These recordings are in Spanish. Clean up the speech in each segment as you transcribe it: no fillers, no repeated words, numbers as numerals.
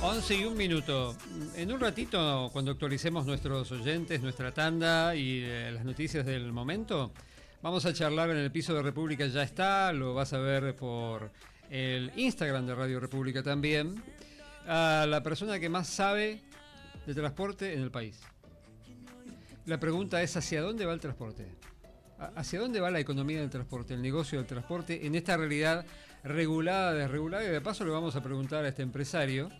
11:01. En un ratito, cuando actualicemos nuestros oyentes, nuestra tanda y las noticias del momento, vamos a charlar en el piso de República. Ya está, lo vas a ver por el Instagram de Radio República también, a la persona que más sabe de transporte en el país. La pregunta es: ¿hacia dónde va el transporte? ¿Hacia dónde va la economía del transporte, el negocio del transporte, en esta realidad regulada, desregulada? Y de paso le vamos a preguntar a este empresario.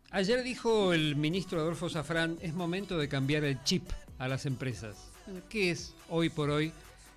Ayer dijo el ministro Adolfo Safrán: es momento de cambiar el chip a las empresas. ¿Qué es hoy por hoy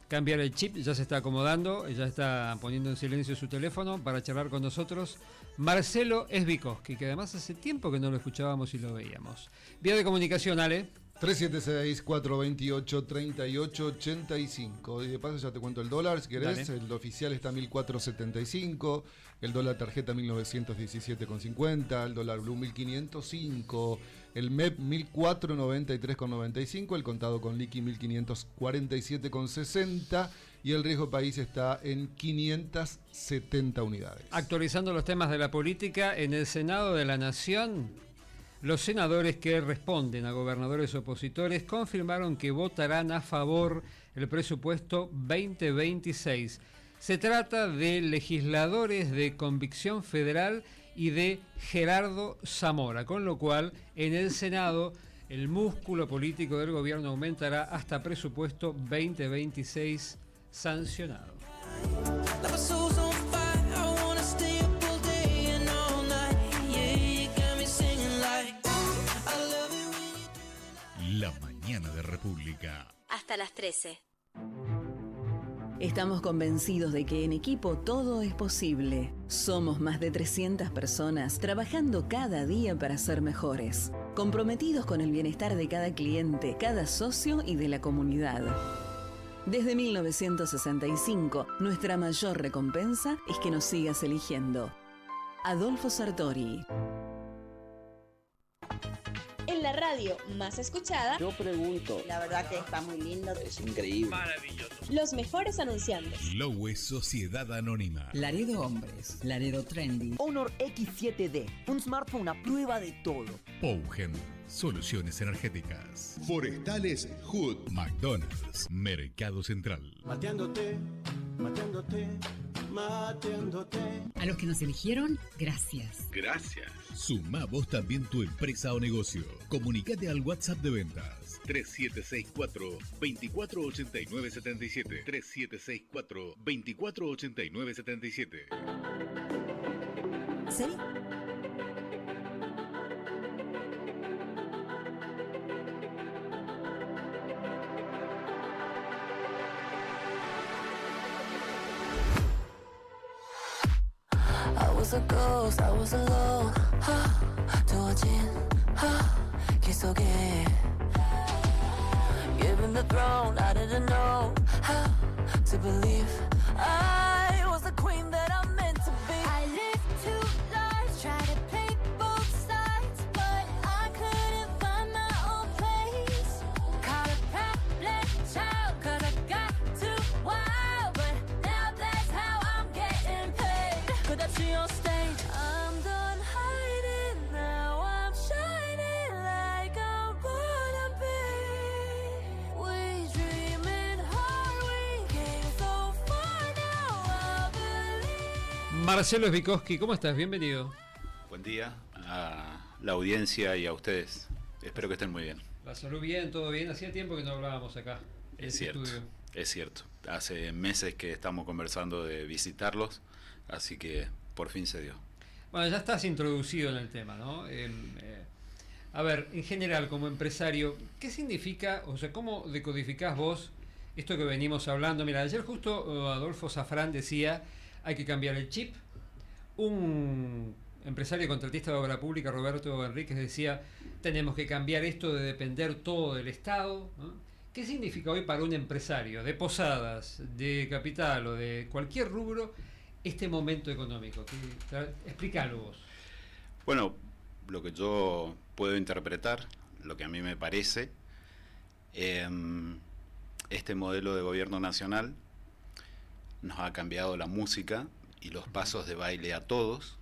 cambiar el chip? Ya se está acomodando, ya está poniendo en silencio su teléfono para charlar con nosotros Marcelo Sbikoski, que además hace tiempo que no lo escuchábamos y lo veíamos. Vía de comunicación, Ale. 376-428-3885. Y de paso ya te cuento el dólar, si querés. Dale. El oficial está a 1.475, el dólar tarjeta 1.917,50, el dólar blue 1.505, el MEP 1.493,95, el contado con liqui 1.547,60 y el riesgo país está en 570 unidades. Actualizando los temas de la política, en el Senado de la Nación, los senadores que responden a gobernadores opositores confirmaron que votarán a favor del presupuesto 2026. Se trata de legisladores de convicción federal y de Gerardo Zamora, con lo cual en el Senado el músculo político del gobierno aumentará hasta presupuesto 2026 sancionado. La mañana de República. Hasta las 13. Estamos convencidos de que en equipo todo es posible. Somos más de 300 personas trabajando cada día para ser mejores, comprometidos con el bienestar de cada cliente, cada socio y de la comunidad. Desde 1965, nuestra mayor recompensa es que nos sigas eligiendo. Adolfo Sartori. En la radio más escuchada. Yo pregunto. La verdad que está muy lindo. Es increíble. Maravilloso. Los mejores anunciantes. Lowe Sociedad Anónima. Laredo Hombres. Laredo Trendy. Honor X7D. Un smartphone a prueba de todo. Pougen. Soluciones energéticas. Forestales Hood. McDonald's. Mercado Central. Mateándote, mateándote, mateándote. A los que nos eligieron, gracias. Gracias. Sumá vos también tu empresa o negocio. Comunicate al WhatsApp de ventas 3764-248977. 3764-248977. ¿Sí? I was a ghost, I was alone. 두어진 길 속에 Given the throne, I didn't know how to believe I was the queen that I'm meant to be. I lived two lives, tried to play both sides, but I couldn't find my own place. Caught a problem child, cause I got too wild, but now that's how I'm getting paid. 끝없이 on stage, I'm done hiding, now I'm shining like I wanna be. We dreaming hard, we came so far, now I believe. Marcelo Sbikoski, ¿cómo estás? Bienvenido. Buen día a la audiencia y a ustedes. Espero que estén muy bien. La salud bien, todo bien. Hacía tiempo que no hablábamos acá en Es este cierto, estudio. es cierto. Hace meses que estamos conversando de visitarlos, así que por fin se dio. Bueno, ya estás introducido en el tema, ¿no? A ver, en general, como empresario, ¿qué significa, o sea, cómo decodificás vos esto que venimos hablando? Mira, ayer justo Adolfo Safrán decía: hay que cambiar el chip. Un empresario contratista de obra pública, Roberto Enríquez, decía: tenemos que cambiar esto de depender todo del Estado, ¿no? ¿Qué significa hoy para un empresario de posadas, de capital o de cualquier rubro este momento económico? Explícalo vos. Bueno, lo que yo puedo interpretar, lo que a mí me parece, este modelo de gobierno nacional nos ha cambiado la música y los pasos de baile a todos,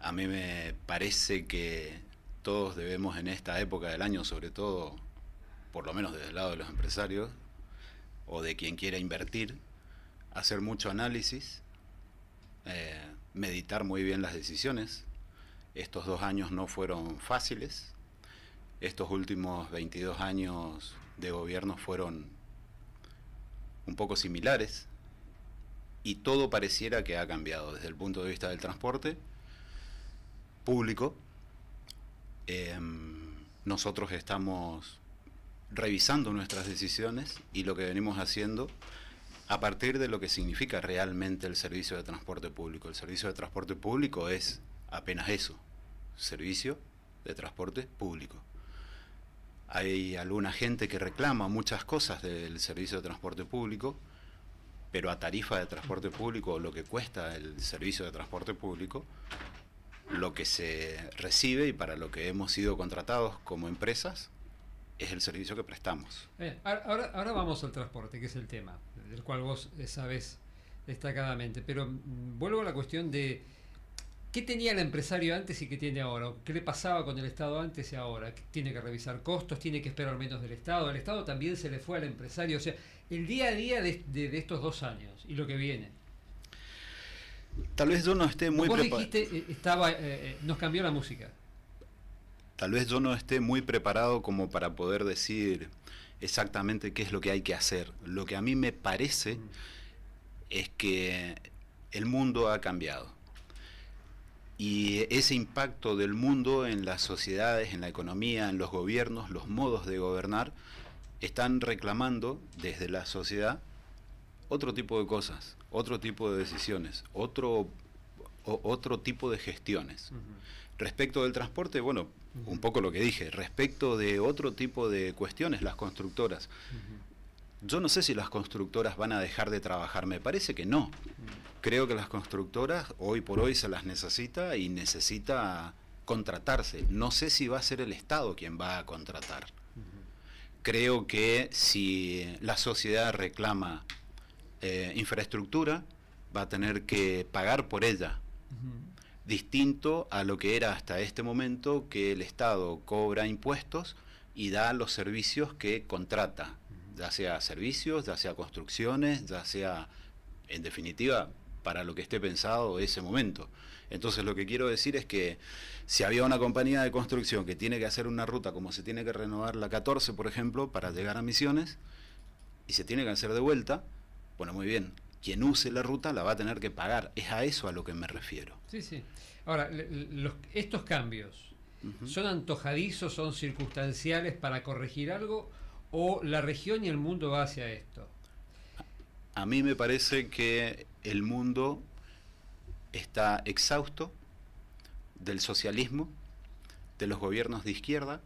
A mí me parece que todos debemos en esta época del año, sobre todo, por lo menos desde el lado de los empresarios, o de quien quiera invertir, hacer mucho análisis, meditar muy bien las decisiones. Estos 2 años no fueron fáciles. Estos últimos 22 años de gobierno fueron un poco similares. Y todo pareciera que ha cambiado desde el punto de vista del transporte público. Nosotros estamos revisando nuestras decisiones y lo que venimos haciendo a partir de lo que significa realmente el servicio de transporte público. El servicio de transporte público es apenas eso, servicio de transporte público. Hay alguna gente que reclama muchas cosas del servicio de transporte público, pero a tarifa de transporte público, lo que cuesta el servicio de transporte público, lo que se recibe y para lo que hemos sido contratados como empresas, es el servicio que prestamos. Ahora vamos al transporte, que es el tema, del cual vos sabés destacadamente, pero vuelvo a la cuestión de ¿qué tenía el empresario antes y qué tiene ahora? ¿Qué le pasaba con el Estado antes y ahora? ¿Tiene que revisar costos? ¿Tiene que esperar menos del Estado? ¿El Estado también se le fue al empresario? O sea, el día a día de estos 2 años y lo que viene. Tal vez yo no esté muy preparado. Vos dijiste, nos cambió la música. Tal vez yo no esté muy preparado como para poder decir exactamente qué es lo que hay que hacer. Lo que a mí me parece es que el mundo ha cambiado. Y ese impacto del mundo en las sociedades, en la economía, en los gobiernos, los modos de gobernar, están reclamando desde la sociedad otro tipo de cosas, otro tipo de decisiones, otro tipo de gestiones. Respecto del transporte, bueno, un poco lo que dije, respecto de otro tipo de cuestiones, las constructoras. Yo no sé si las constructoras van a dejar de trabajar, me parece que no. Creo que las constructoras hoy por hoy se las necesita y necesita contratarse. No sé si va a ser el Estado quien va a contratar. Creo que si la sociedad reclama infraestructura, va a tener que pagar por ella. Distinto a lo que era hasta este momento, que el Estado cobra impuestos y da los servicios que contrata, ya sea servicios, ya sea construcciones, ya sea, en definitiva, para lo que esté pensado ese momento. Entonces lo que quiero decir es que si había una compañía de construcción que tiene que hacer una ruta como se tiene que renovar la 14, por ejemplo, para llegar a Misiones, y se tiene que hacer de vuelta, bueno, muy bien, quien use la ruta la va a tener que pagar. Es a eso a lo que me refiero. Sí, sí. Ahora, estos cambios, ¿son antojadizos, son circunstanciales para corregir algo, o la región y el mundo va hacia esto? A mí me parece que el mundo está exhausto del socialismo, de los gobiernos de izquierda,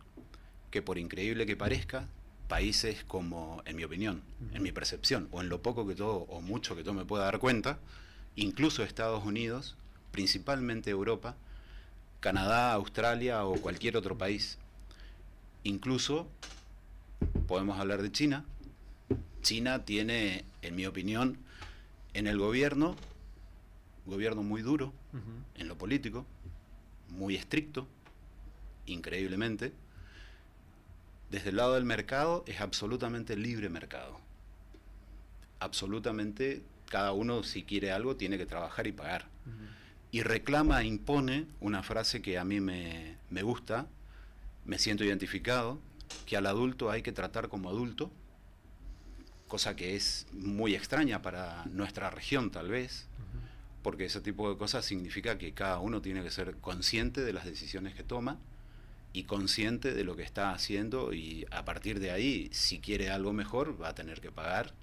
que por increíble que parezca, países como, en mi opinión, en mi percepción, o en lo poco que todo, o mucho que todo me pueda dar cuenta, incluso Estados Unidos, principalmente Europa, Canadá, Australia o cualquier otro país. Incluso podemos hablar de China. China tiene, en mi opinión, en el gobierno, un gobierno muy duro, en lo político, muy estricto, increíblemente. Desde el lado del mercado es absolutamente libre mercado. Absolutamente, cada uno si quiere algo tiene que trabajar y pagar. Y reclama, impone una frase que a mí me gusta, me siento identificado, que al adulto hay que tratar como adulto, cosa que es muy extraña para nuestra región tal vez, porque ese tipo de cosas significa que cada uno tiene que ser consciente de las decisiones que toma y consciente de lo que está haciendo, y a partir de ahí, si quiere algo mejor, va a tener que pagar.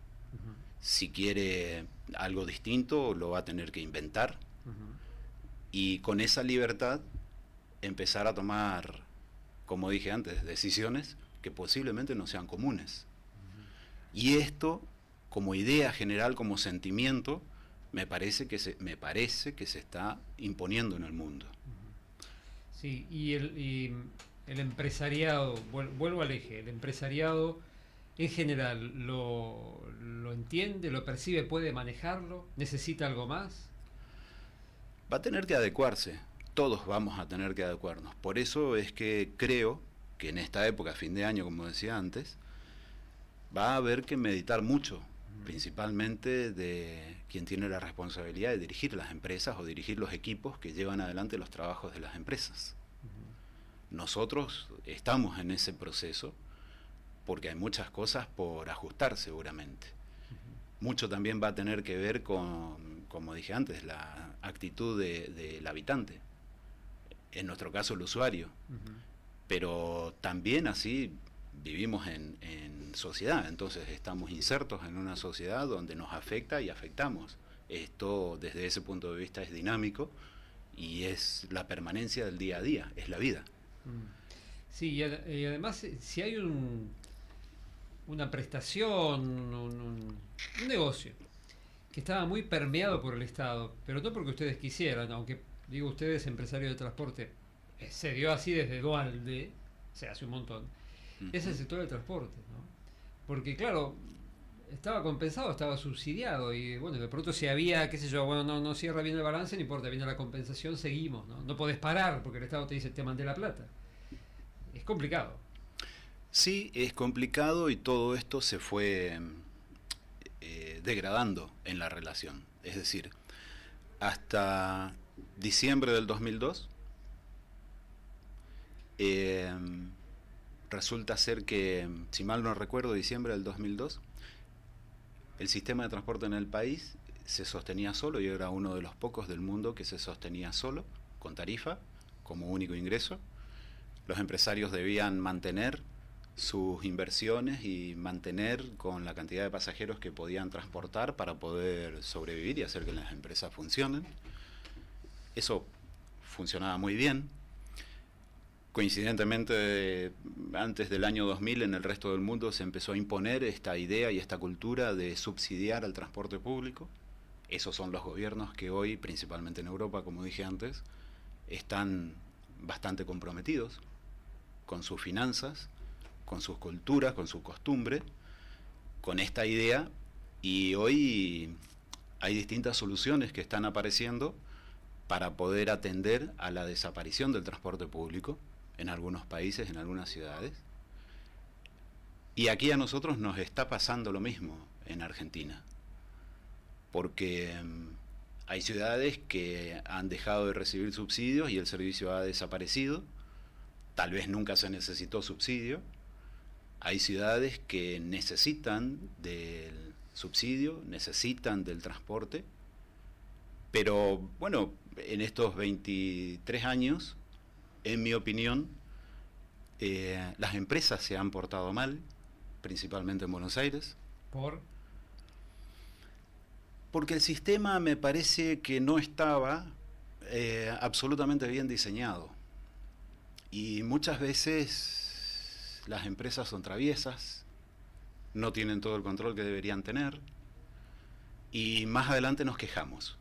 Si quiere algo distinto, lo va a tener que inventar. Y con esa libertad empezar a tomar, como dije antes, decisiones que posiblemente no sean comunes. Y esto, como idea general, como sentimiento, me parece que se está imponiendo en el mundo. Sí, y el empresariado, vuelvo al eje, el empresariado en general lo entiende, lo percibe, puede manejarlo, necesita algo más. Va a tener que adecuarse. todos vamos a tener que adecuarnos. Por eso es que creo que en esta época, fin de año, como decía antes, va a haber que meditar mucho, principalmente de quien tiene la responsabilidad de dirigir las empresas o dirigir los equipos que llevan adelante los trabajos de las empresas. Nosotros estamos en ese proceso porque hay muchas cosas por ajustar seguramente. Mucho también va a tener que ver con, como dije antes, la actitud del habitante, en nuestro caso el usuario, pero también así vivimos en sociedad, entonces estamos insertos en una sociedad donde nos afecta y afectamos. Esto desde ese punto de vista es dinámico y es la permanencia del día a día, es la vida. Sí, y además si hay una prestación, un negocio que estaba muy permeado por el Estado, pero no porque ustedes quisieran, aunque digo ustedes, empresarios de transporte, se dio así desde Dualde, se hace un montón, es el sector del transporte, ¿no? Porque claro, estaba compensado, estaba subsidiado y bueno, de pronto si había, qué sé yo, bueno, no cierra bien el balance, no importa, viene la compensación, seguimos, ¿no? No podés parar porque el Estado te dice, te mandé la plata. Es complicado. Sí, es complicado y todo esto se fue degradando en la relación. Es decir, hasta diciembre del 2002, resulta ser que, si mal no recuerdo, diciembre del 2002, el sistema de transporte en el país se sostenía solo y era uno de los pocos del mundo que se sostenía solo, con tarifa, como único ingreso. Los empresarios debían mantener sus inversiones y mantener con la cantidad de pasajeros que podían transportar para poder sobrevivir y hacer que las empresas funcionen. Eso funcionaba muy bien. Coincidentemente, antes del año 2000 en el resto del mundo se empezó a imponer esta idea y esta cultura de subsidiar al transporte público. Esos son los gobiernos que hoy, principalmente en Europa, como dije antes, están bastante comprometidos con sus finanzas, con sus culturas, con su costumbre, con esta idea, y hoy hay distintas soluciones que están apareciendo para poder atender a la desaparición del transporte público en algunos países, en algunas ciudades. Y aquí a nosotros nos está pasando lo mismo en Argentina, porque hay ciudades que han dejado de recibir subsidios y el servicio ha desaparecido. Tal vez nunca se necesitó subsidio. Hay ciudades que necesitan del subsidio, necesitan del transporte, pero bueno, en estos 23 años, en mi opinión, las empresas se han portado mal, principalmente en Buenos Aires. Porque el sistema me parece que no estaba absolutamente bien diseñado. Y muchas veces las empresas son traviesas, no tienen todo el control que deberían tener, y más adelante nos quejamos.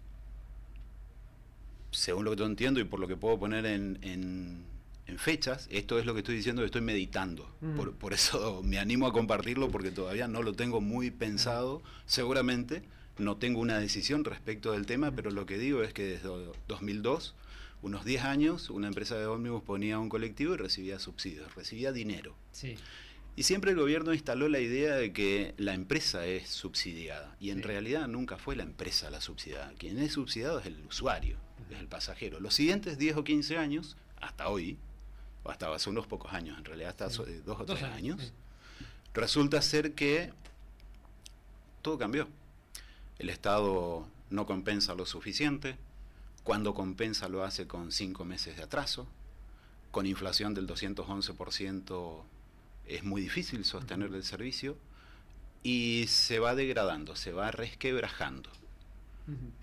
Según lo que yo entiendo y por lo que puedo poner en fechas, esto es lo que estoy diciendo, que estoy meditando. Por eso me animo a compartirlo, porque todavía no lo tengo muy pensado. Seguramente no tengo una decisión respecto del tema, pero lo que digo es que desde 2002, unos 10 años, una empresa de ómnibus ponía un colectivo y recibía subsidios, recibía dinero. Sí. Y siempre el gobierno instaló la idea de que la empresa es subsidiada, y en realidad nunca fue la empresa la subsidiada. Quien es subsidiado es el usuario, es el pasajero. Los siguientes 10 o 15 años, hasta hoy, o hasta hace unos pocos años, en realidad hasta 2 o 3 años, resulta ser que todo cambió. El Estado no compensa lo suficiente, cuando compensa lo hace con 5 meses de atraso, con inflación del 211% es muy difícil sostener el servicio, y se va degradando, se va resquebrajando.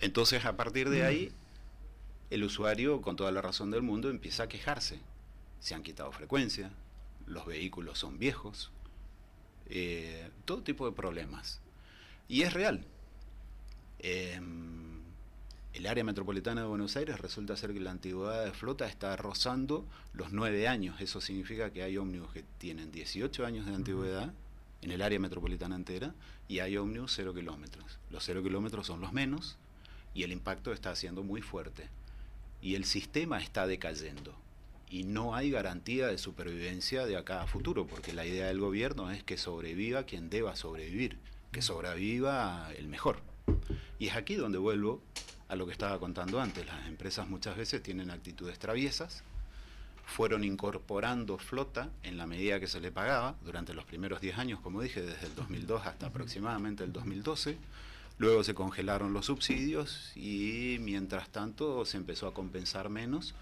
Entonces, a partir de ahí, el usuario, con toda la razón del mundo, empieza a quejarse. Se han quitado frecuencia, los vehículos son viejos, todo tipo de problemas. Y es real. El área metropolitana de Buenos Aires resulta ser que la antigüedad de flota está rozando los 9 años. Eso significa que hay ómnibus que tienen 18 años de antigüedad en el área metropolitana entera, y hay ómnibus 0 kilómetros. Los 0 kilómetros son los menos, y el impacto está siendo muy fuerte. y el sistema está decayendo. Y no hay garantía de supervivencia de acá a futuro, porque la idea del gobierno es que sobreviva quien deba sobrevivir, que sobreviva el mejor. Y es aquí donde vuelvo a lo que estaba contando antes. Las empresas muchas veces tienen actitudes traviesas, fueron incorporando flota en la medida que se le pagaba durante los primeros 10 años, como dije, desde el 2002 hasta aproximadamente el 2012. Luego se congelaron los subsidios y mientras tanto se empezó a compensar menos.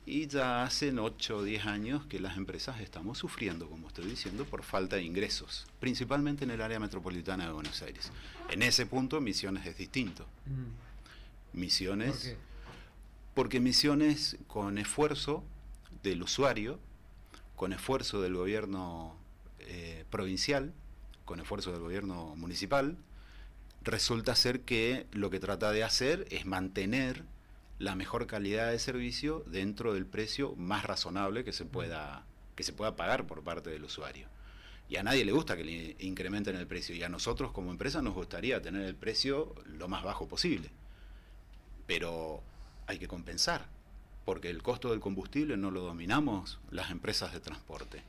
Y ya hace 8 o 10 años que las empresas estamos sufriendo, como estoy diciendo, por falta de ingresos, principalmente en el área metropolitana de Buenos Aires. En ese punto Misiones es distinto. Misiones, ¿por qué? Porque Misiones, con esfuerzo del usuario, con esfuerzo del gobierno provincial, con esfuerzo del gobierno municipal, resulta ser que lo que trata de hacer es mantener la mejor calidad de servicio dentro del precio más razonable que se pueda pagar por parte del usuario. Y a nadie le gusta que le incrementen el precio, y a nosotros como empresa nos gustaría tener el precio lo más bajo posible. Pero hay que compensar, porque el costo del combustible no lo dominamos las empresas de transporte.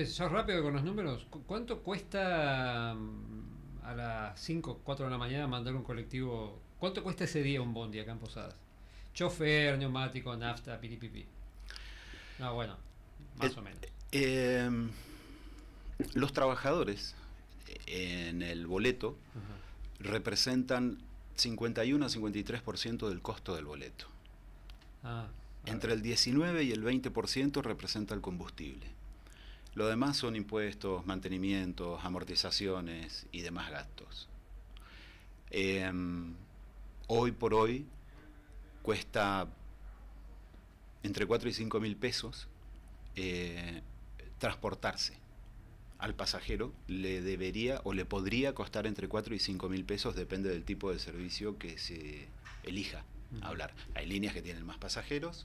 ¿Sos rápido con los números? ¿Cuánto cuesta a las 5, 4 de la mañana mandar un colectivo? ¿Cuánto cuesta ese día un bondi acá en Posadas? Chofer, neumático, nafta, piripipi. No, bueno, más o menos. Los trabajadores en el boleto representan 51 a 53% del costo del boleto. Entre el 19 y el 20% representa el combustible. Lo demás son impuestos, mantenimientos, amortizaciones y demás gastos. Hoy por hoy cuesta entre 4 y 5 mil pesos transportarse. Al pasajero le debería o le podría costar entre 4 y 5 mil pesos, depende del tipo de servicio que se elija hablar. Hay líneas que tienen más pasajeros,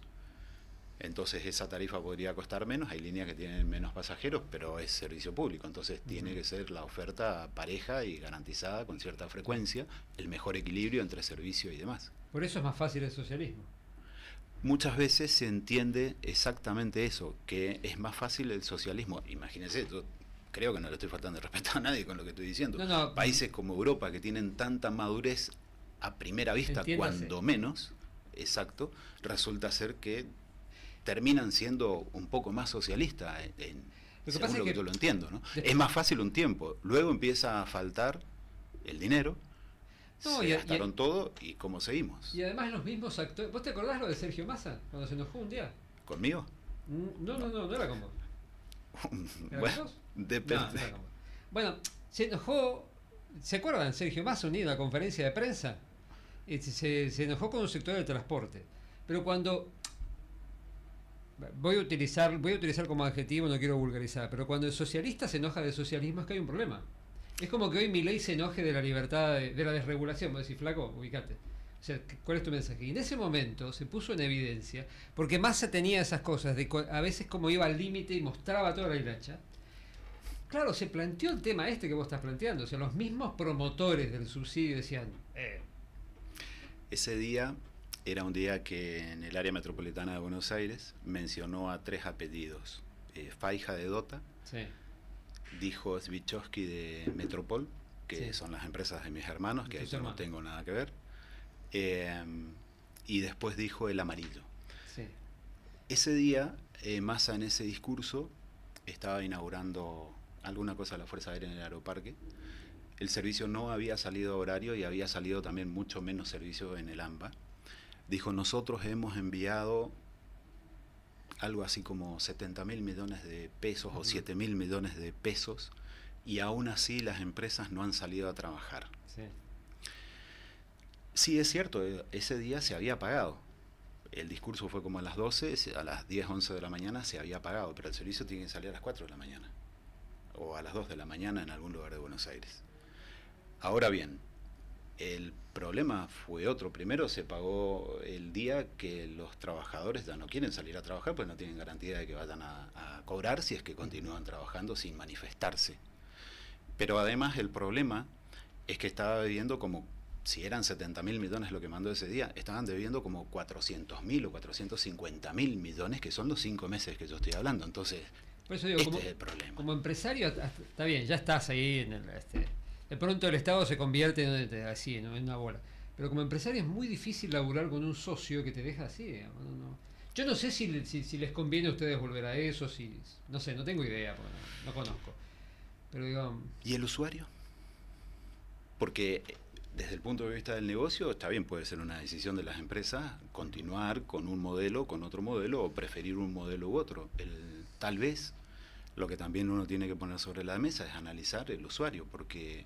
entonces esa tarifa podría costar menos. Hay líneas que tienen menos pasajeros, pero es servicio público, entonces tiene que ser la oferta pareja y garantizada con cierta frecuencia, el mejor equilibrio entre servicio y demás. Por eso es más fácil el socialismo. Muchas veces se entiende exactamente eso, que es más fácil el socialismo. Imagínense, yo creo que no le estoy faltando de respeto a nadie con lo que estoy diciendo. Países como Europa, que tienen tanta madurez a primera vista, cuando menos, exacto, resulta ser que terminan siendo un poco más socialistas, según lo que yo lo entiendo, ¿no? Es más fácil un tiempo, luego empieza a faltar el dinero, se gastaron todo y cómo seguimos. Y además los mismos actores. ¿Vos te acordás lo de Sergio Massa cuando se enojó un día? ¿Conmigo? No era con vos. Bueno, depende. No, bueno, se enojó. ¿Se acuerdan? Sergio Massa unido a la conferencia de prensa se enojó con un sector del transporte. Pero cuando voy a utilizar como adjetivo, no quiero vulgarizar, pero cuando el socialista se enoja del socialismo es que hay un problema. Es como que hoy Milei se enoje de la libertad de la desregulación. Vos decís, flaco, ubicate. O sea, ¿cuál es tu mensaje? Y en ese momento se puso en evidencia, porque Massa tenía esas cosas, a veces como iba al límite y mostraba toda la hilacha. Claro, se planteó el tema que vos estás planteando. O sea, los mismos promotores del subsidio decían... Ese día era un día que en el área metropolitana de Buenos Aires mencionó a 3 apellidos. Faija de Dota, dijo Svichowski de Metropol, que son las empresas de mis hermanos, que ahí yo no tengo nada que ver, y después dijo el amarillo. Ese día, Massa en ese discurso estaba inaugurando alguna cosa de la Fuerza Aérea en el Aeroparque. El servicio no había salido a horario y había salido también mucho menos servicio en el AMBA. Dijo, nosotros hemos enviado algo así como 70.000 millones de pesos o 7.000 millones de pesos y aún así las empresas no han salido a trabajar. Sí, es cierto, ese día se había pagado. El discurso fue como a las 12, a las 10, 11 de la mañana se había pagado, pero el servicio tiene que salir a las 4 de la mañana o a las 2 de la mañana en algún lugar de Buenos Aires. Ahora bien, el problema fue otro. Primero se pagó el día que los trabajadores ya no quieren salir a trabajar, pues no tienen garantía de que vayan a cobrar si es que continúan trabajando sin manifestarse. Pero además el problema es que estaba viviendo como si eran 70.000 millones lo que mandó ese día, estaban debiendo como 400.000 o 450.000 millones, que son los 5 meses que yo estoy hablando. Entonces, por eso digo, este es el problema. Como empresario, está bien, ya estás ahí en de pronto el Estado se convierte así, en una bola. Pero como empresario es muy difícil laburar con un socio que te deja así, digamos, no. Yo no sé si les conviene a ustedes volver a eso, no sé, no tengo idea, no conozco. Pero digo, ¿y el usuario? Porque desde el punto de vista del negocio, está bien, puede ser una decisión de las empresas continuar con un modelo, con otro modelo, o preferir un modelo u otro. Tal vez lo que también uno tiene que poner sobre la mesa es analizar el usuario, porque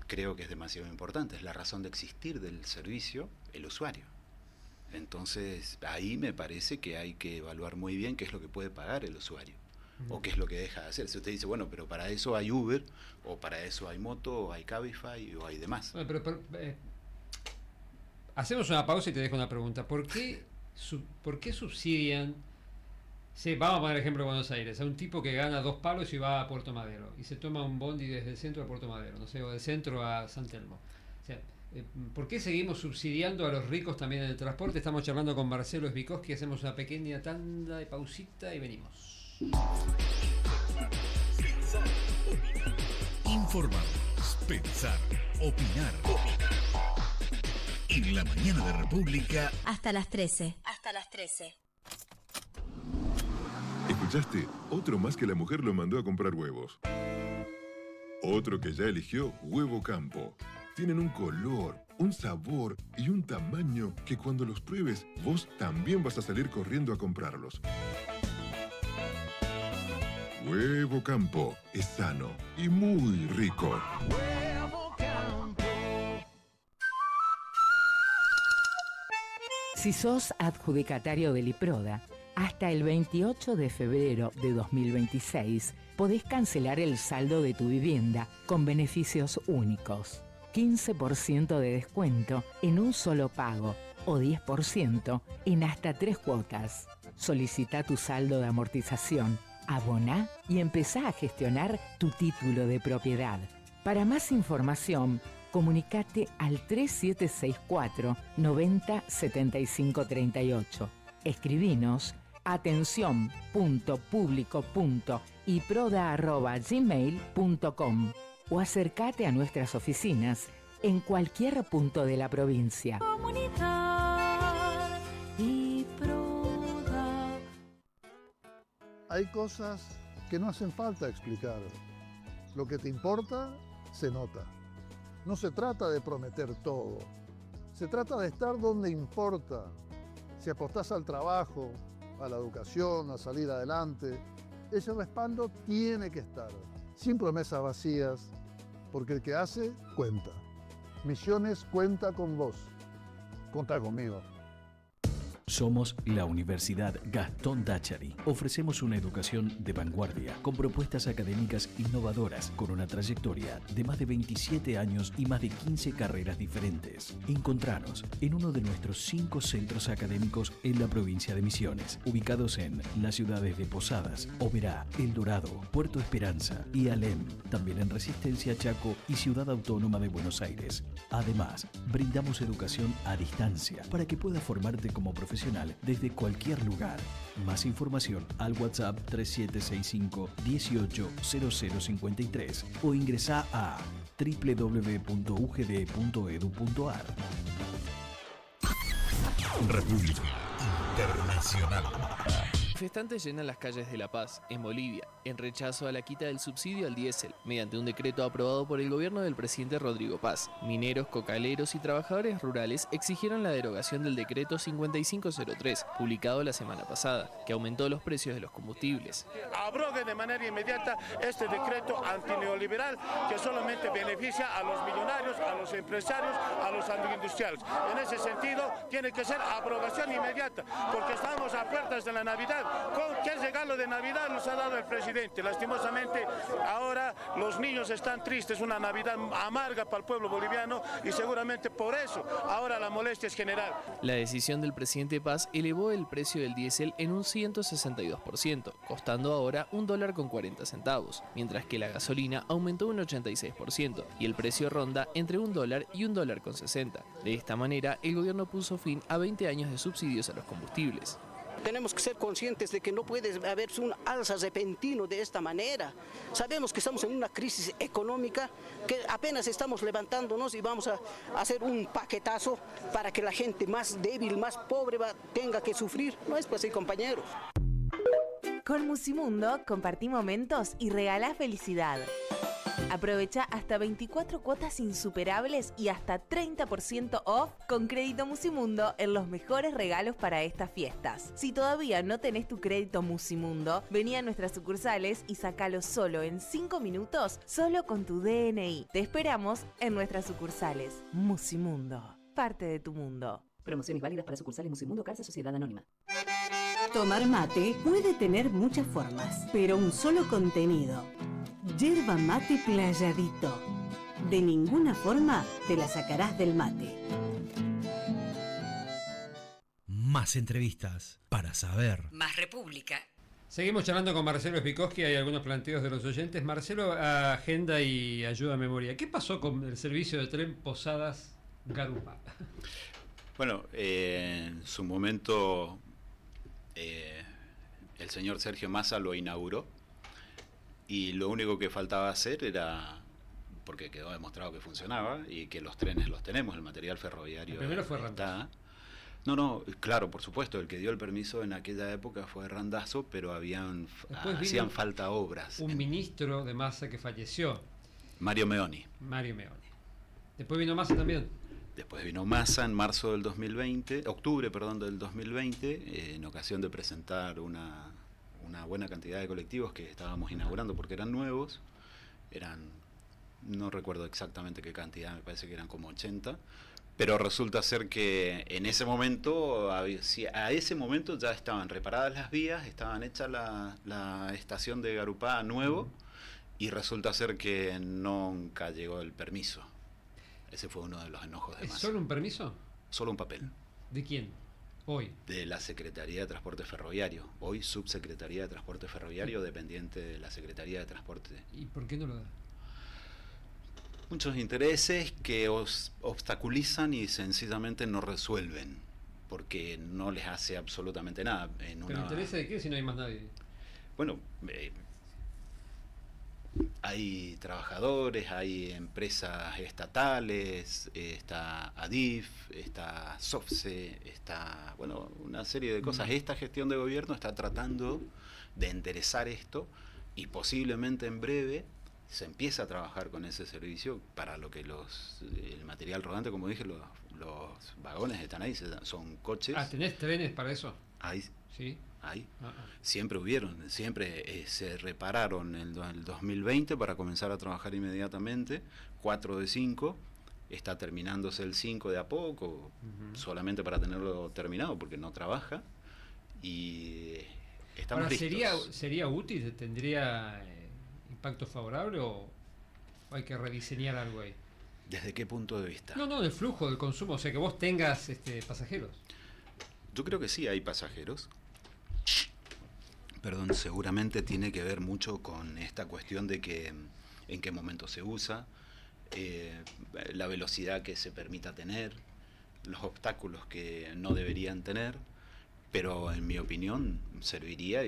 creo que es demasiado importante, es la razón de existir del servicio, el usuario. Entonces, ahí me parece que hay que evaluar muy bien qué es lo que puede pagar el usuario. O qué es lo que deja de hacer. Si usted dice, bueno, pero para eso hay Uber, o para eso hay Moto, o hay Cabify, o hay demás. Bueno, pero hacemos una pausa y te dejo una pregunta. ¿Por qué subsidian? Sí, vamos a poner el ejemplo de Buenos Aires, a un tipo que gana 2 palos y va a Puerto Madero y se toma un bondi desde el centro a Puerto Madero, no sé, o del centro a San Telmo. O sea, ¿por qué seguimos subsidiando a los ricos también en el transporte? Estamos charlando con Marcelo Sbikoski, hacemos una pequeña tanda de pausita y venimos. Informarnos, pensar, opinar. En la mañana de República. Hasta las 13. ¿Escuchaste? Otro más que la mujer lo mandó a comprar huevos. Otro que ya eligió Huevo Campo. Tienen un color, un sabor y un tamaño que cuando los pruebes, vos también vas a salir corriendo a comprarlos. Huevo Campo es sano y muy rico. Huevo Campo. Si sos adjudicatario del IPRODA, hasta el 28 de febrero de 2026 podés cancelar el saldo de tu vivienda con beneficios únicos. 15% de descuento en un solo pago o 10% en hasta 3 cuotas. Solicita tu saldo de amortización, aboná y empezá a gestionar tu título de propiedad. Para más información, comunicate al 3764 90 75 38. Escribinos atención.publico.iproda@gmail.com o acércate a nuestras oficinas en cualquier punto de la provincia. Comunidad IPRODA. Hay cosas que no hacen falta explicar. Lo que te importa, se nota. No se trata de prometer todo. Se trata de estar donde importa. Si apostás al trabajo, a la educación, a salir adelante, ese respaldo tiene que estar. Sin promesas vacías, porque el que hace, cuenta. Misiones cuenta con vos. Contá conmigo. Somos la Universidad Gastón Dachary. Ofrecemos una educación de vanguardia, con propuestas académicas innovadoras, con una trayectoria de más de 27 años y más de 15 carreras diferentes. Encontranos en uno de nuestros 5 centros académicos en la provincia de Misiones, ubicados en las ciudades de Posadas, Oberá, El Dorado, Puerto Esperanza y Alem, también en Resistencia, Chaco y Ciudad Autónoma de Buenos Aires. Además, brindamos educación a distancia para que puedas formarte como profesional desde cualquier lugar. Más información al WhatsApp 3765 180053 o ingresá a www.ugd.edu.ar. República Internacional. Manifestantes llenan las calles de La Paz, en Bolivia, en rechazo a la quita del subsidio al diésel, mediante un decreto aprobado por el gobierno del presidente Rodrigo Paz. Mineros, cocaleros y trabajadores rurales exigieron la derogación del decreto 5503, publicado la semana pasada, que aumentó los precios de los combustibles. Abrogue de manera inmediata este decreto antineoliberal que solamente beneficia a los millonarios, a los empresarios, a los agroindustriales. En ese sentido, tiene que ser abrogación inmediata, porque estamos a puertas de la Navidad ¿Qué regalo de Navidad nos ha dado el presidente? Lastimosamente, ahora los niños están tristes, una Navidad amarga para el pueblo boliviano y seguramente por eso ahora la molestia es general. La decisión del presidente Paz elevó el precio del diésel en un 162%, costando ahora $1.40, mientras que la gasolina aumentó un 86% y el precio ronda entre $1 y $1.60. De esta manera, el gobierno puso fin a 20 años de subsidios a los combustibles. Tenemos que ser conscientes de que no puede haber un alza repentino de esta manera. Sabemos que estamos en una crisis económica, que apenas estamos levantándonos y vamos a hacer un paquetazo para que la gente más débil, más pobre tenga que sufrir. No es pues así, compañeros. Con Musimundo compartí momentos y regalá felicidad. Aprovecha hasta 24 cuotas insuperables y hasta 30% off con crédito Musimundo en los mejores regalos para estas fiestas. Si todavía no tenés tu crédito Musimundo, vení a nuestras sucursales y sacalo solo en 5 minutos, solo con tu DNI. Te esperamos en nuestras sucursales. Musimundo, parte de tu mundo. Promociones válidas para sucursales Musimundo, Carsa Sociedad Anónima. Tomar mate puede tener muchas formas, pero un solo contenido. Yerba mate playadito. De ninguna forma te la sacarás del mate. Más entrevistas para saber. Más República. Seguimos charlando con Marcelo Spikoski, hay algunos planteos de los oyentes. Marcelo, agenda y ayuda a memoria. ¿Qué pasó con el servicio de tren Posadas-Garupá? Bueno, en su momento el señor Sergio Massa lo inauguró y lo único que faltaba hacer era, porque quedó demostrado que funcionaba y que los trenes los tenemos, el material ferroviario. El primero fue Randazzo. No, claro, por supuesto, el que dio el permiso en aquella época fue Randazzo, pero hacían falta obras. Un ministro de Massa que falleció. Mario Meoni. Después vino Massa también. Después vino Massa en octubre del 2020, en ocasión de presentar una buena cantidad de colectivos que estábamos inaugurando porque eran nuevos, no recuerdo exactamente qué cantidad, me parece que eran como 80, pero resulta ser que en ese momento, a ese momento ya estaban reparadas las vías, estaban hechas la estación de Garupá nuevo y resulta ser que nunca llegó el permiso. Ese fue uno de los enojos de Massa. ¿Es solo un permiso? Solo un papel. ¿De quién? Hoy. De la Secretaría de Transporte Ferroviario. Hoy Subsecretaría de Transporte Ferroviario, dependiente de la Secretaría de Transporte. ¿Y por qué no lo da? Muchos intereses que obstaculizan y sencillamente no resuelven, porque no les hace absolutamente nada. ¿Pero intereses de qué si no hay más nadie? Bueno, hay trabajadores, hay empresas estatales, está ADIF, está SOFSE, está, una serie de cosas. Esta gestión de gobierno está tratando de enderezar esto y posiblemente en breve se empieza a trabajar con ese servicio para lo que el material rodante, como dije, los vagones están ahí, son coches. ¿Tenés trenes para eso? Ahí. Sí. Ahí. Siempre se repararon en el 2020 para comenzar a trabajar inmediatamente, 4 de 5, está terminándose el 5 de a poco, solamente para tenerlo terminado porque no trabaja y estamos listos. ¿Sería útil? ¿Tendría impacto favorable o hay que rediseñar algo ahí? ¿Desde qué punto de vista? No, del flujo, del consumo, o sea que vos tengas pasajeros. Yo creo que sí hay pasajeros. Seguramente tiene que ver mucho con esta cuestión de que en qué momento se usa, la velocidad que se permita tener, los obstáculos que no deberían tener, pero en mi opinión serviría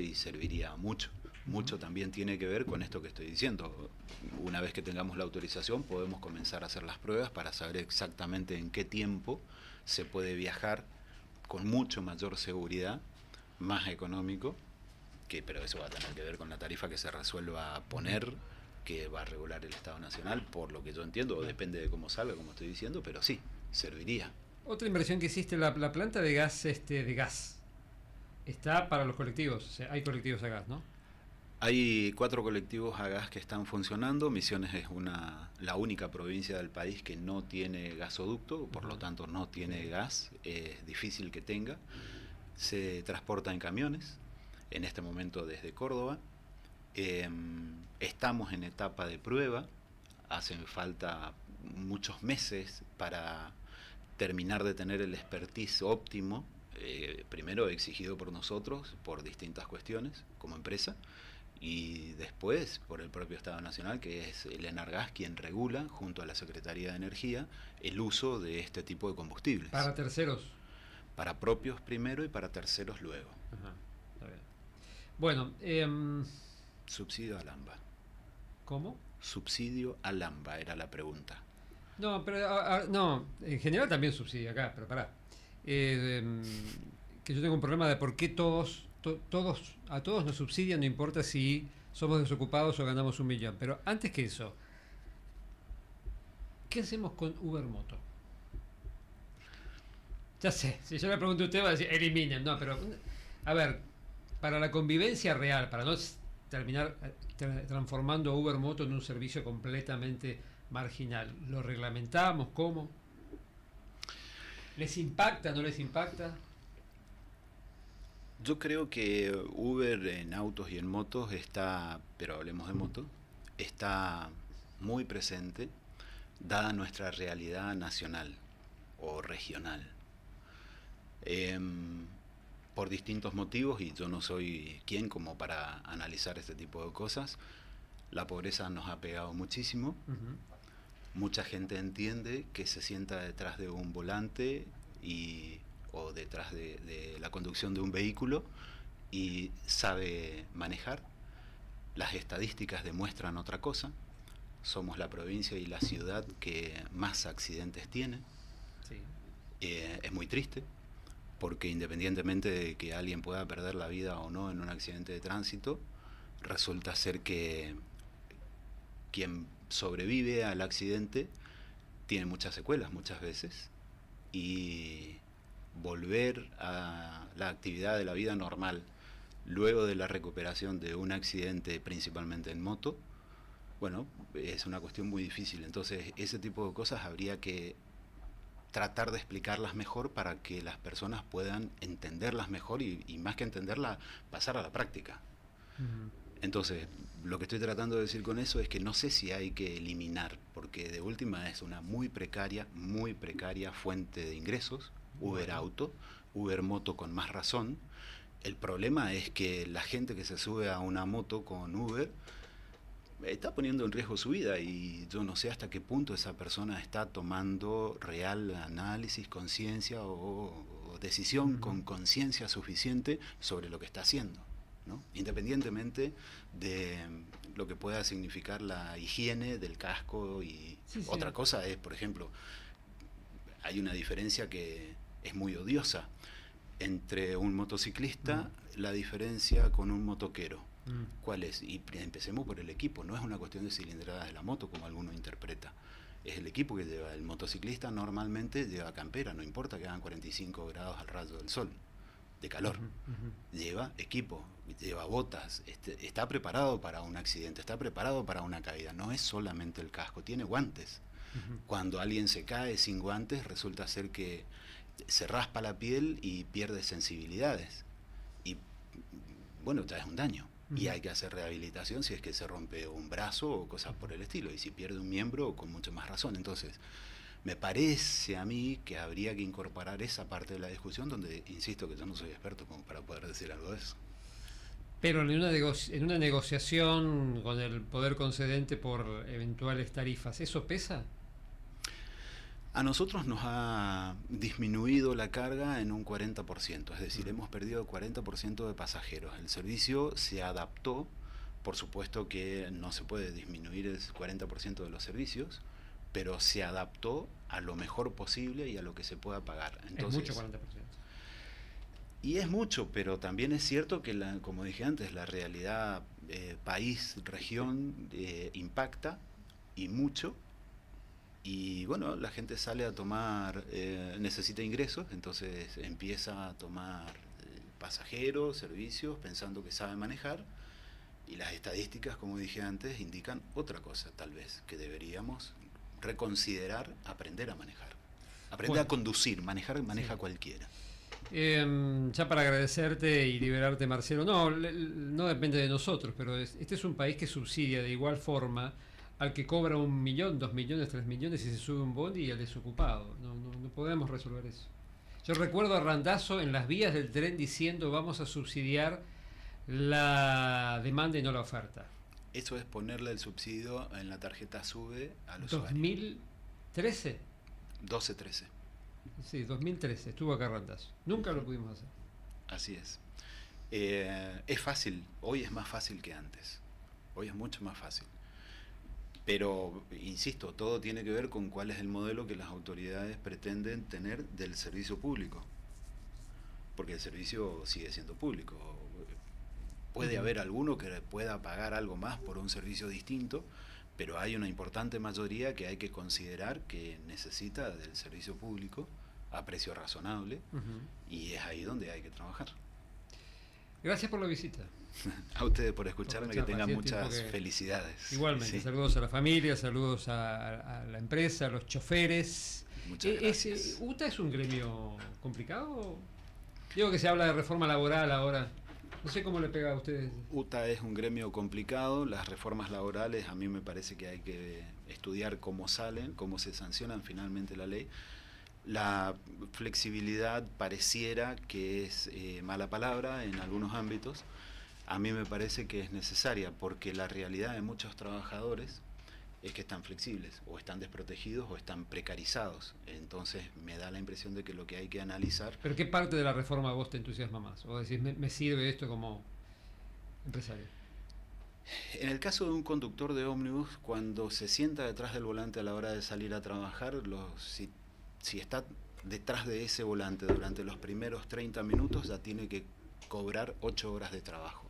mucho. Mucho también tiene que ver con esto que estoy diciendo. Una vez que tengamos la autorización podemos comenzar a hacer las pruebas para saber exactamente en qué tiempo se puede viajar con mucho mayor seguridad, más económico, pero eso va a tener que ver con la tarifa que se resuelva poner, que va a regular el Estado Nacional, por lo que yo entiendo, depende de cómo salga, como estoy diciendo, pero sí, serviría. Otra inversión que hiciste, la planta de gas, está para los colectivos, o sea, hay colectivos a gas, ¿no? Hay 4 colectivos a gas que están funcionando. Misiones es la única provincia del país que no tiene gasoducto, por lo tanto no tiene gas, es difícil que tenga. Se transporta en camiones. en este momento desde Córdoba. Estamos en etapa de prueba, hacen falta muchos meses para terminar de tener el expertise óptimo, primero exigido por nosotros por distintas cuestiones como empresa, y después por el propio Estado Nacional, que es el Enargas quien regula, junto a la Secretaría de Energía, el uso de este tipo de combustibles. ¿Para terceros? Para propios primero y para terceros luego. Ajá, está bien. Bueno, subsidio al AMBA. ¿Cómo? Subsidio al AMBA era la pregunta. No, pero no, en general también subsidia acá, pero pará. Que yo tengo un problema de por qué a todos nos subsidian, no importa si somos desocupados o ganamos 1 millón. Pero antes que eso, ¿qué hacemos con Uber Moto? Ya sé, si yo le pregunto a usted va a decir, eliminen. No, pero, a ver, para la convivencia real, para no terminar transformando a Uber Moto en un servicio completamente marginal, ¿lo reglamentamos? ¿Cómo? ¿Les impacta, no les impacta? Yo creo que Uber en autos y en motos está, pero hablemos de moto, está muy presente, dada nuestra realidad nacional o regional. Por distintos motivos, y yo no soy quien como para analizar este tipo de cosas, la pobreza nos ha pegado muchísimo. Mucha gente entiende que se sienta detrás de un volante o detrás de la conducción de un vehículo y sabe manejar. Las estadísticas demuestran otra cosa. Somos la provincia y la ciudad que más accidentes tiene. Sí. Es muy triste, porque independientemente de que alguien pueda perder la vida o no en un accidente de tránsito, resulta ser que quien sobrevive al accidente tiene muchas secuelas muchas veces, y volver a la actividad de la vida normal luego de la recuperación de un accidente, principalmente en moto, bueno, es una cuestión muy difícil. Entonces ese tipo de cosas habría que tratar de explicarlas mejor para que las personas puedan entenderlas mejor y más que entenderlas, pasar a la práctica. Entonces, lo que estoy tratando de decir con eso es que no sé si hay que eliminar, porque de última es una muy precaria fuente de ingresos, Uber Auto, Uber Moto con más razón. El problema es que la gente que se sube a una moto con Uber está poniendo en riesgo su vida, y yo no sé hasta qué punto esa persona está tomando real análisis, conciencia o decisión con conciencia suficiente sobre lo que está haciendo, ¿no? Independientemente de lo que pueda significar la higiene del casco y otra cosa es, por ejemplo, hay una diferencia que es muy odiosa entre un motociclista, la diferencia con un motoquero. ¿Cuál es? Y empecemos por el equipo. No es una cuestión de cilindradas de la moto como alguno interpreta, es el equipo que lleva. El motociclista normalmente lleva campera, no importa que hagan 45 grados al rayo del sol de calor, lleva equipo, lleva botas, está preparado para un accidente, está preparado para una caída. No es solamente el casco, tiene guantes. Cuando alguien se cae sin guantes, resulta ser que se raspa la piel y pierde sensibilidades, y bueno, ya es un daño. Y hay que hacer rehabilitación si es que se rompe un brazo o cosas por el estilo, y si pierde un miembro, con mucho más razón. Entonces, me parece a mí que habría que incorporar esa parte de la discusión, donde insisto que yo no soy experto como para poder decir algo de eso. Pero en una negociación con el poder concedente por eventuales tarifas, ¿eso pesa? A nosotros nos ha disminuido la carga en un 40%, es decir, hemos perdido 40% de pasajeros. El servicio se adaptó, por supuesto que no se puede disminuir el 40% de los servicios, pero se adaptó a lo mejor posible y a lo que se pueda pagar. Entonces, es mucho 40%. Y es mucho, pero también es cierto que, como dije antes, la realidad país, región, impacta, y mucho. Y bueno, la gente sale a tomar, necesita ingresos, entonces empieza a tomar pasajeros, servicios, pensando que sabe manejar, y las estadísticas, como dije antes, indican otra cosa, tal vez, que deberíamos reconsiderar aprender a manejar. Aprender a conducir, maneja cualquiera. Ya para agradecerte y liberarte, Marcelo, no depende de nosotros, pero este es un país que subsidia de igual forma al que cobra 1 millón, 2 millones, 3 millones y se sube un bondi y al desocupado. No podemos resolver eso. Yo recuerdo a Randazzo en las vías del tren diciendo vamos a subsidiar la demanda y no la oferta. Eso es ponerle el subsidio en la tarjeta SUBE a los 2013. 12-13. Sí, 2013, estuvo acá Randazzo. Nunca lo pudimos hacer. Así es. Es fácil, hoy es más fácil que antes. Hoy es mucho más fácil. Pero, insisto, todo tiene que ver con cuál es el modelo que las autoridades pretenden tener del servicio público. Porque el servicio sigue siendo público. Puede haber alguno que pueda pagar algo más por un servicio distinto, pero hay una importante mayoría que hay que considerar que necesita del servicio público a precio razonable, y es ahí donde hay que trabajar. Gracias por la visita. A ustedes por escucharme, que tengan muchas felicidades. Igualmente, Sí. saludos a la familia, saludos a la empresa, a los choferes. Muchas gracias. ¿UTA es un gremio complicado? Digo que se habla de reforma laboral ahora. No sé cómo le pega a ustedes. UTA es un gremio complicado. Las reformas laborales, a mí me parece que hay que estudiar cómo salen, cómo se sancionan finalmente la ley. La flexibilidad pareciera que es mala palabra en algunos ámbitos. A mí me parece que es necesaria, porque la realidad de muchos trabajadores es que están flexibles, o están desprotegidos, o están precarizados. Entonces me da la impresión de que lo que hay que analizar... ¿Pero qué parte de la reforma vos te entusiasma más? O decís, me sirve esto como empresario. En el caso de un conductor de ómnibus, cuando se sienta detrás del volante a la hora de salir a trabajar, si está detrás de ese volante durante los primeros 30 minutos, ya tiene que cobrar 8 horas de trabajo.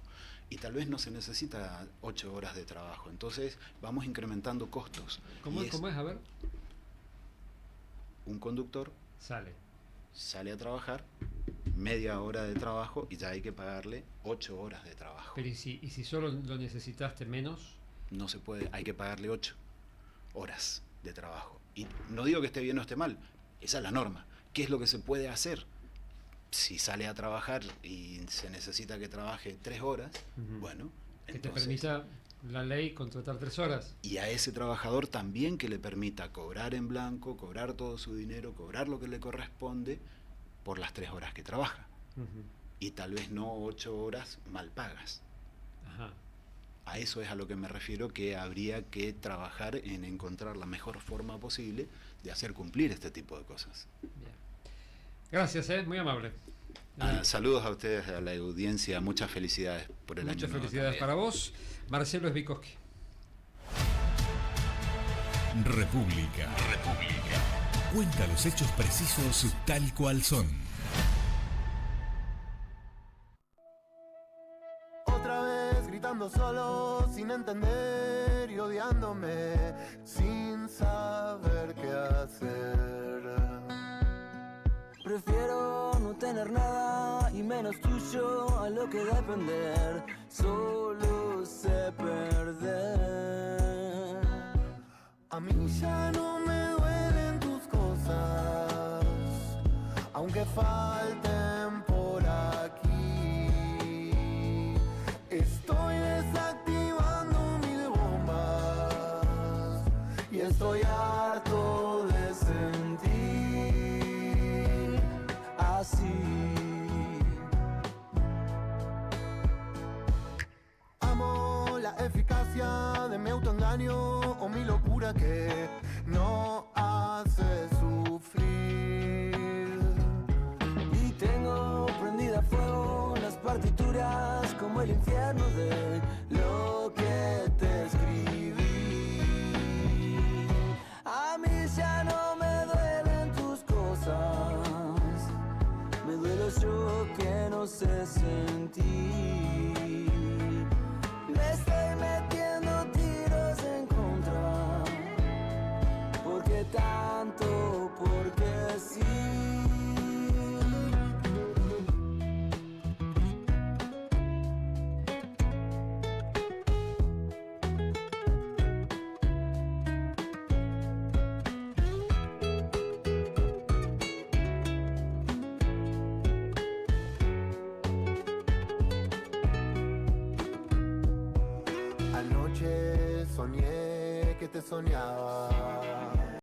Y tal vez no se necesita 8 horas de trabajo. Entonces vamos incrementando costos. ¿Cómo es? A ver. Un conductor sale a trabajar, media hora de trabajo, y ya hay que pagarle 8 horas de trabajo. Pero ¿y si solo lo necesitaste menos? No se puede, hay que pagarle 8 horas de trabajo. Y no digo que esté bien o esté mal, esa es la norma. ¿Qué es lo que se puede hacer? Si sale a trabajar y se necesita que trabaje 3 horas, bueno, que entonces, te permita la ley contratar 3 horas. Y a ese trabajador también que le permita cobrar en blanco, cobrar todo su dinero, cobrar lo que le corresponde por las 3 horas que trabaja. Y tal vez no 8 horas mal pagas. A eso es a lo que me refiero, que habría que trabajar en encontrar la mejor forma posible de hacer cumplir este tipo de cosas. Gracias, muy amable. Saludos a ustedes, a la audiencia, muchas felicidades por el año nuevo. Muchas felicidades para vos, Marcelo Sbikoski. República. Cuenta los hechos precisos tal cual son. Otra vez gritando solo, sin entender y odiándome, sin saber qué hacer. Prefiero no tener nada y menos tuyo a lo que depender. Solo sé perder. A mí ya no me duelen tus cosas, aunque falten por aquí. Estoy desactivando mil bombas y estoy harto de sentir así. Amo la eficacia de mi autoengaño o mi locura que no hace sufrir. Y tengo prendida a fuego las partituras como el infierno de lo que te escribí. A mí ya no me duelen tus cosas, me duelo yo que no sé sentir. Me estoy metiendo tiros en contra Anoche soñé que te soñaba.